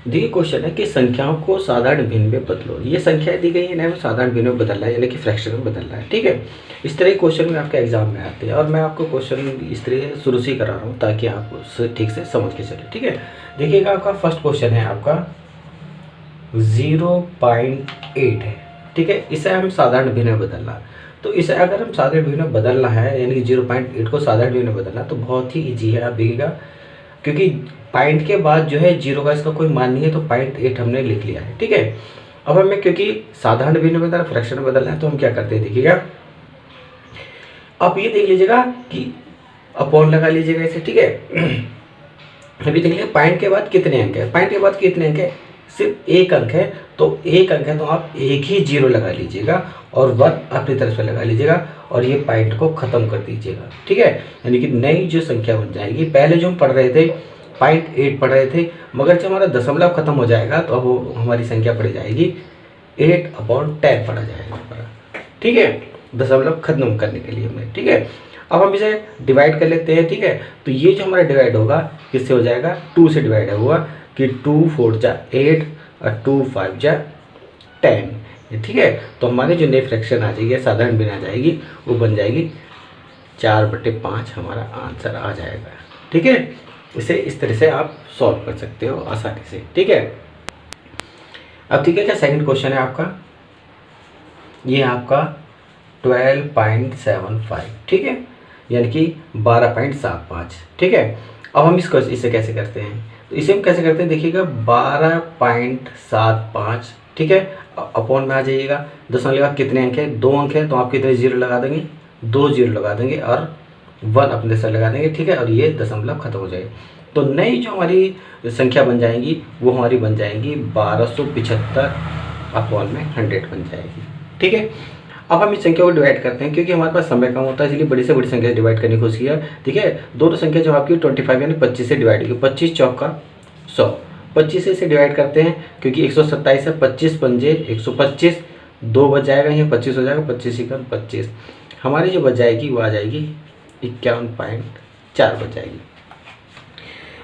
देखिए क्वेश्चन है कि संख्याओं को साधारण भिन्न में बदलो। ये संख्या दी गई है ना, वो साधारण भिन्न में बदलना है, यानी कि फ्रैक्शन में बदलना है। ठीक है, इस तरह के क्वेश्चन में आपके एग्जाम में आते हैं और मैं आपको क्वेश्चन इस तरह से शुरू से ही करा रहा हूँ ताकि आप उससे ठीक से समझ के चले। ठीक है, देखिएगा आपका फर्स्ट क्वेश्चन है आपका 0.8 है। ठीक है, इसे हम साधारण भिन्न में बदलना, तो इसे अगर हम साधारण भिन्न में बदलना है यानी कि 0.8 को साधारण भिन्न में बदलना तो बहुत ही ईजी है। आप देखिएगा क्योंकि पॉइंट के बाद जो है जीरो का इसका कोई मान नहीं है, तो 0.8 हमने लिख लिया है। ठीक है, अब हमें क्योंकि साधारण भिन्न में बदलना फ्रैक्शन में बदलना है तो हम क्या करते हैं, देखिएगा आप ये देख लीजिएगा कि अपॉन लगा लीजिएगा इसे। ठीक है, अभी देख लीजिए पॉइंट के बाद कितने अंक है, पॉइंट के बाद कितने अंक है, सिर्फ एक अंक है, तो एक अंक है तो आप एक ही जीरो लगा लीजिएगा और 1 अपनी तरफ से लगा लीजिएगा और ये पॉइंट को ख़त्म कर दीजिएगा। ठीक है, यानी कि नई जो संख्या बन जाएगी, पहले जो हम पढ़ रहे थे 0.8 पढ़ रहे थे, मगर जब हमारा दशमलव खत्म हो जाएगा तो अब हमारी संख्या पड़ जाएगी 8/10 पड़ा जाएगा हमारा। ठीक है, दशमलव खत्म करने के लिए हमने। ठीक है, अब हम इसे डिवाइड कर लेते हैं। ठीक है, तो ये जो हमारा डिवाइड होगा किससे हो जाएगा, 2 से डिवाइड हुआ कि 2 4 जा 8 और 2 5 जा 10। ठीक है, तो हमारे जो नई फ्रैक्शन आ जाएगी, साधारण भिन्न आ जाएगी, वो बन जाएगी 4/5 हमारा आंसर आ जाएगा। ठीक है, इसे इस तरह से आप सॉल्व कर सकते हो आसानी से। ठीक है, अब ठीक है, क्या सेकंड क्वेश्चन है आपका, ये आपका 12.75। ठीक है, यानी कि 12.75। ठीक है, अब हम इसको इसे कैसे करते हैं, तो इसे हम कैसे करते हैं, देखिएगा 12.75। ठीक है, अपॉन में आ जाइएगा, दशमलव कितने अंक है, 2 अंक है, तो आप कितने जीरो लगा देंगे, 2 जीरो लगा देंगे और 1 अपने से लगा देंगे। ठीक है, और ये दशमलव खत्म हो जाएगी, तो नई जो हमारी संख्या बन जाएंगी वो हमारी बन जाएंगी 1275 अपॉन में 100 बन जाएगी। ठीक है, अब हम इस संख्या को डिवाइड करते हैं, क्योंकि हमारे पास समय कम होता है इसलिए बड़ी से बड़ी संख्या डिवाइड करने की कोशिश किया। ठीक है, दोनों संख्या जो आपकी 25 यानी 25 से डिवाइड होगी, 25 चौका 100, 25 से इसे डिवाइड करते हैं क्योंकि 127 है, 25 पंजे 125, 2 बच जाएगा, यहाँ 25 हो जाएगा, 25 एकम 25, हमारी जो बच जाएगी वो आ जाएगी 51.4 बच जाएगी।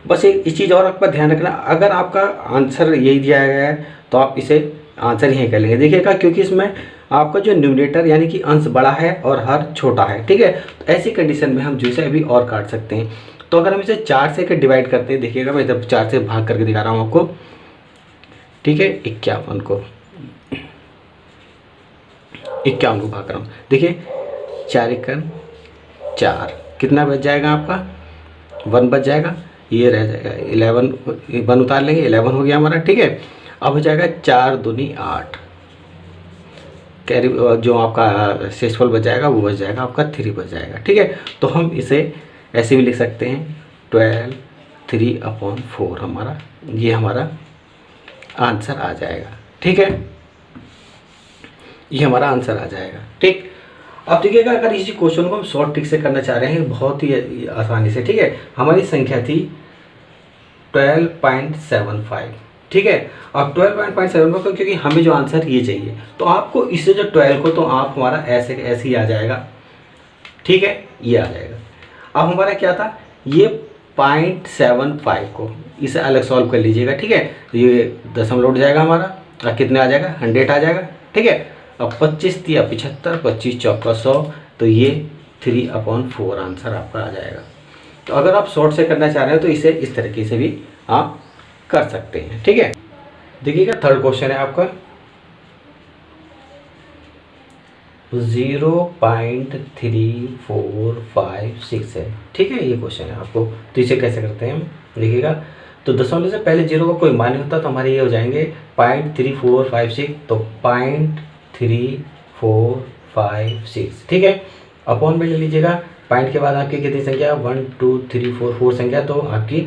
बस एक इस चीज़ और आपका ध्यान रखना, अगर आपका आंसर यही दिया गया है तो आप इसे आंसर यहीं कर लेंगे। देखिएगा क्योंकि इसमें आपका जो न्यूमरेटर यानी कि अंश बड़ा है और हर छोटा है। ठीक है, तो ऐसी कंडीशन में हम जो से अभी और काट सकते हैं। तो अगर हम इसे 4 से डिवाइड करते हैं, देखिएगा मैं जब 4 से भाग करके दिखा रहा हूँ आपको। ठीक है, 51 को भाग रहा हूँ, देखिए 4 एकम 4, कितना बच जाएगा आपका, 1 बच जाएगा, ये रह जाएगा 11, 1 उतार लेंगे, 11 हो गया हमारा। ठीक है, अब हो जाएगा 4 दूनी 8, कैरी जो आपका शेषफल बच जाएगा वो बच जाएगा आपका 3 बच जाएगा। ठीक है, तो हम इसे ऐसे भी लिख सकते हैं 12 3/4 हमारा, ये हमारा आंसर आ जाएगा। ठीक है, ये हमारा आंसर आ जाएगा। ठीक, अब देखिएगा अगर इसी क्वेश्चन को हम शॉर्ट ट्रिक से करना चाह रहे हैं बहुत ही आसानी से। ठीक है, हमारी संख्या थी 12.75। ठीक है, अब 12.75 को क्योंकि हमें जो आंसर ये चाहिए तो आपको इससे जो 12 को तो आप हमारा ऐसे ऐसे ही आ जाएगा। ठीक है, ये आ जाएगा। अब हमारा क्या था, ये 0.75 को इसे अलग सॉल्व कर लीजिएगा। ठीक है, तो ये दशमलव उठ जाएगा हमारा और कितने आ जाएगा, 100 आ जाएगा। ठीक है, अब 25 तिया 75, 25 चौका 100, तो ये 3/4 आंसर आपका आ जाएगा। तो अगर आप शॉर्ट से करना चाह रहे हो तो इसे इस तरीके से भी आप कर सकते हैं। ठीक है, देखिएगा थर्ड क्वेश्चन है आपका 0.3456 है। ठीक है, ये क्वेश्चन है आपको, तो इसे कैसे करते हैं हम, देखिएगा तो दशमलव से पहले जीरो का कोई मान नहीं होता, तो हमारे ये हो जाएंगे 0.3456, तो 0.3456। ठीक है, अपॉन में ले लीजिएगा, पॉइंट के बाद आपकी कितनी संख्या, 1 2 3 4 4 संख्या, तो आपकी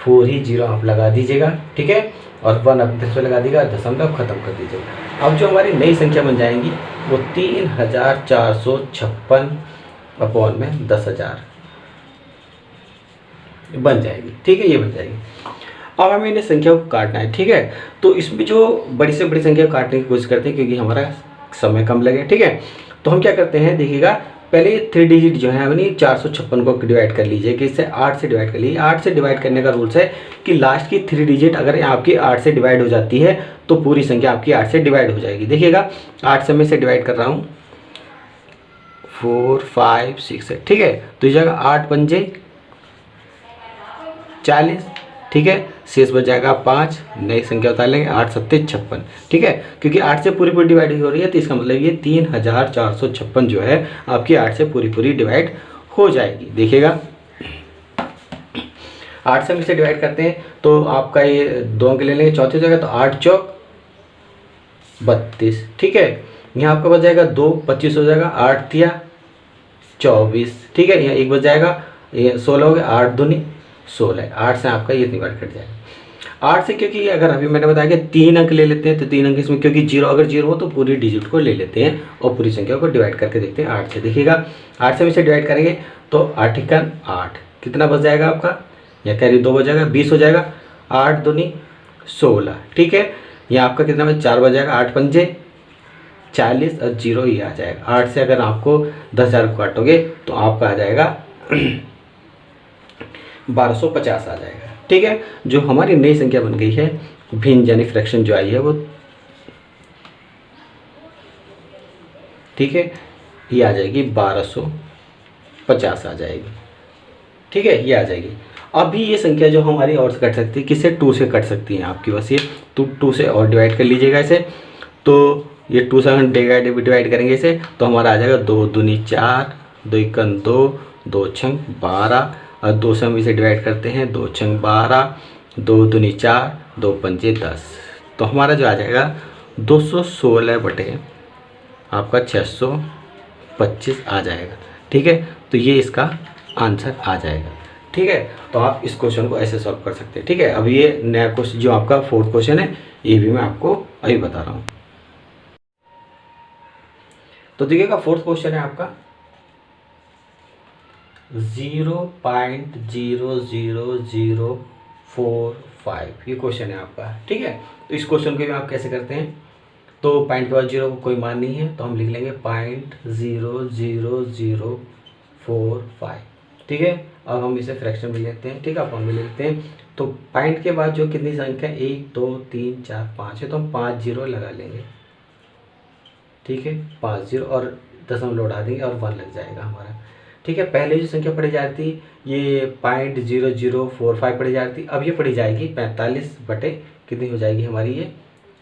4 ही जीरो आप लगा दीजिएगा। ठीक है, और 1 अपने से लगा दीजिएगा, दशमलव खत्म कर दीजिएगा। अब जो हमारी नई संख्या बन जाएंगी वो 3456 अपॉन में 10,000 बन जाएगी। ठीक है, ये बन जाएगी। अब हमें इन्हें संख्या को काटना है। ठीक है, तो इसमें जो बड़ी से बड़ी संख्या काटने की कोशिश करते हैं क्योंकि हमारा समय कम लगे। ठीक है, तो हम क्या करते हैं, देखिएगा पहले 3 डिजिट जो है यानी 456 को डिवाइड कर लीजिए कि इससे 8 से डिवाइड कर लीजिए। 8 से डिवाइड करने का रूल्स है कि लास्ट की 3 डिजिट अगर आपकी 8 से डिवाइड हो जाती है तो पूरी संख्या आपकी 8 से डिवाइड हो जाएगी। देखिएगा 8 से मैं इसे डिवाइड कर रहा हूँ, 4 5 6 है, ठीक है। तो इस जगह 8 पंजे 40, ठीक है, शेष बच जाएगा 5, नई संख्या उतार लेंगे, 8 सत्ते 56, ठीक है। क्योंकि 8 से पूरी पूरी डिवाइड हो रही है तो इसका मतलब ये 3456 जो है आपकी 8 से पूरी पूरी डिवाइड हो जाएगी। देखिएगा 8 से हम इसे डिवाइड करते हैं तो आपका ये 2 अंक ले लेंगे, चौथी जगह तो 8 चौक 32, ठीक है। यहाँ आपका बच जाएगा 2, 25 हो जाएगा, 8 तिया 24, ठीक है। यहाँ 1 बच जाएगा, ये 16 हो गया, 8 दूनी 16, 8 से आपका ये डिवाइड कट जाएगा। 8 से क्योंकि अगर अभी मैंने बताया कि 3 अंक ले लेते हैं तो 3 अंक इसमें, क्योंकि जीरो अगर जीरो हो तो पूरी डिजिट को ले लेते हैं और पूरी संख्या को डिवाइड करके देखते हैं 8 से। देखिएगा 8 से हम इसे डिवाइड करेंगे तो 8 एकन 8, कितना बच जाएगा आपका, या कैरी 2 बच जाएगा, 20 हो जाएगा, 8 दूनी 16, ठीक है। यहाँ आपका कितना बच 4 बच जाएगा, 8 पंजे 40 और 0 ये आ जाएगा। 8 से अगर आपको 10,000 को काटोगे तो आपका आ जाएगा 1250 आ जाएगा, ठीक है। जो हमारी नई संख्या बन गई है भिन्न यानी फ्रैक्शन जो आई है वो, ठीक है, ये आ जाएगी 1250 आ जाएगी, ठीक है, ये आ जाएगी। अभी ये संख्या जो हमारी और से कट सकती है, किससे, 2 से कट सकती है आपकी, बस ये 2 से और डिवाइड कर लीजिएगा इसे। तो ये 2 से हम डिवाइड करेंगे इसे तो हमारा आ जाएगा 2 दूनी 4, 2 एकन 2, 2 छंग 12, और 2 से हम इसे डिवाइड करते हैं, 2 छंग 12, 2 दूनी 4, 2 पंजे 10, तो हमारा जो आ जाएगा 216 बटे आपका 625 आ जाएगा, ठीक है। तो ये इसका आंसर आ जाएगा, ठीक है। तो आप इस क्वेश्चन को ऐसे सॉल्व कर सकते हैं, ठीक है। अब ये नया क्वेश्चन जो आपका 4th क्वेश्चन है ये भी मैं आपको अभी बता रहा हूँ। तो देखिएगा 4th क्वेश्चन है आपका 0.00045, ये क्वेश्चन है आपका, ठीक है। तो इस क्वेश्चन को भी आप कैसे करते हैं, तो पॉइंट के बाद 0 को कोई मान नहीं है तो हम लिख लेंगे 0.00045, ठीक है। अब हम इसे फ्रैक्शन में लेते हैं, ठीक है, फॉर्म में लेते हैं। तो पॉइंट के बाद जो कितनी संख्या 1 2 3 4 5 है तो हम 5 0 लगा लेंगे, ठीक है, 5 0 और दशमलव उड़ा देंगे और 1 लग जाएगा हमारा, ठीक है। पहले जो संख्या पढ़ी जाती ये 0.0045 पढ़ी जाती, अब ये पढ़ी जाएगी 45 बटे कितनी हो जाएगी हमारी, ये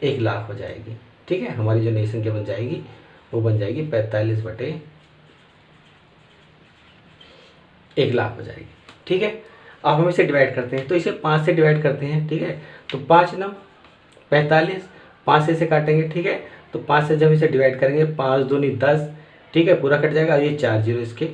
1 लाख हो जाएगी, ठीक है। हमारी जो नई संख्या बन जाएगी वो बन जाएगी 45 बटे 1 लाख हो जाएगी, ठीक है। अब हम इसे डिवाइड करते हैं तो इसे 5 से डिवाइड करते हैं, ठीक है। तो 5 9 45, 5 से इसे काटेंगे, ठीक है। तो 5 से जब इसे डिवाइड करेंगे 5 दूनी 10, ठीक है, पूरा कट जाएगा। ये 4 0 इसके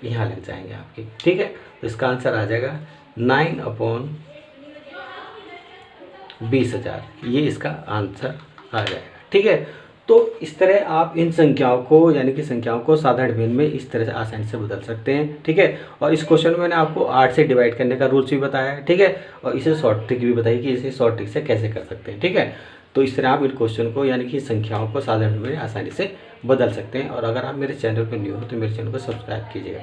यहाँ लग जाएंगे आपके, ठीक है। तो इसका आंसर आ जाएगा 9/20,000, ये इसका आंसर आ जाएगा, ठीक है। तो इस तरह आप इन संख्याओं को यानी कि संख्याओं को साधारण भिन्न में इस तरह से आसानी से बदल सकते हैं, ठीक है। और इस क्वेश्चन में मैंने आपको 8 से डिवाइड करने का रूल्स भी बताया है, ठीक है, और इसे शॉर्ट ट्रिक भी बताई कि इसे शॉर्ट ट्रिक से कैसे कर सकते हैं, ठीक है। तो इस तरह आप इन क्वेश्चन को यानी कि संख्याओं को साधारण में आसानी से बदल सकते हैं। और अगर आप मेरे चैनल पर न्यू हो तो मेरे चैनल को सब्सक्राइब कीजिएगा।